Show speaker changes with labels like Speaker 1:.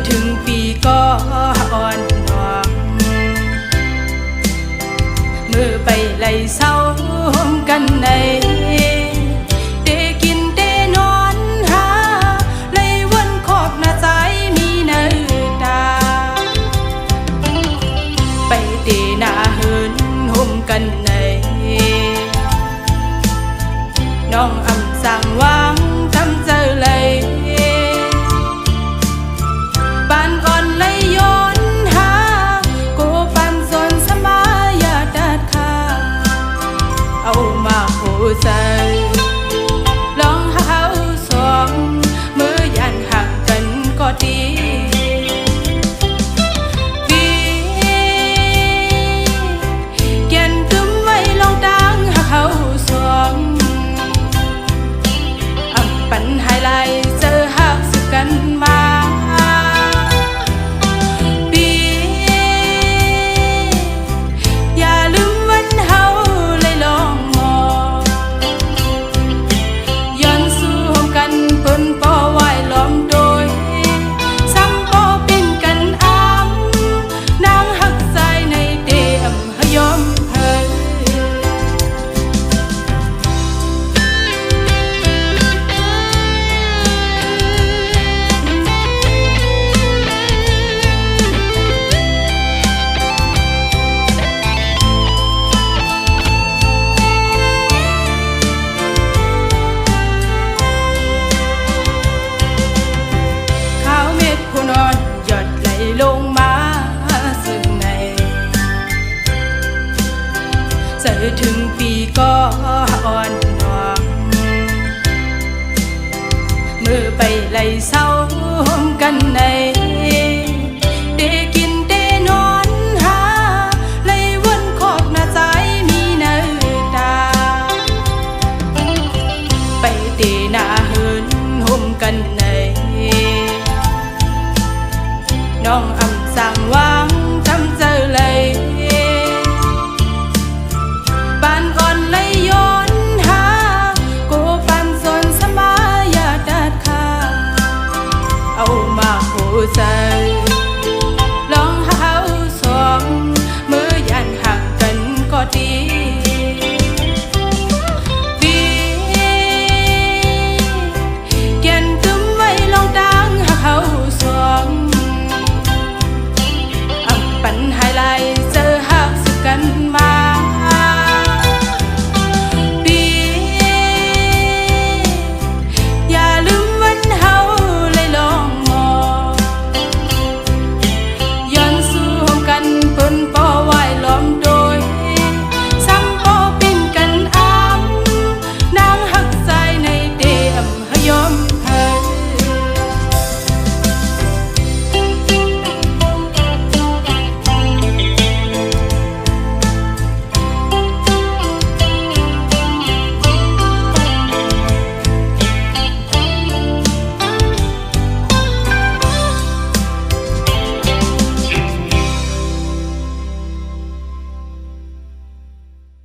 Speaker 1: ถึงปีก็อ่อนหวงมือไปไล่เศร้ากันในเดกินเดนอนหาไล่วนขอบหน้าใจมีเนื้อตาไปเดหน้าเหินห่มกันในน้องอำสั่งวางทำเจอเลยปานอ่อนเลยย้อนหากูปันส่วนสมายาดัดขาเอามาหูใจลองหาสองมือยันห่างกันก็ดีเกียนกึมไว้ลองดังหาเขาสองปัญหาไรเจอหักสุกกันมาปีอย่าลืมวันเฮาเลยลองมองย้อนสู้กันเปิ้นป่อไหวล้อมโดยซ้ำป่อเป็นกันอ้ำนางหักใจในเดมหยอมเฮยผู้นอนหยดไหลลงมาซึ่งในเจอถึงปีก็อ่อนหวงมือไปไล่เศร้ากันในเดกินเดนอนหาไล่วนขอบหน้าใจมีเนื้อตาไปเดหน้าเหินห่มกันในน้องอำสั่งวางทำเจอเลยปานอ่อนเลยย้อนหากูปันส่วนสมายาดัดขาเอามาหูใจ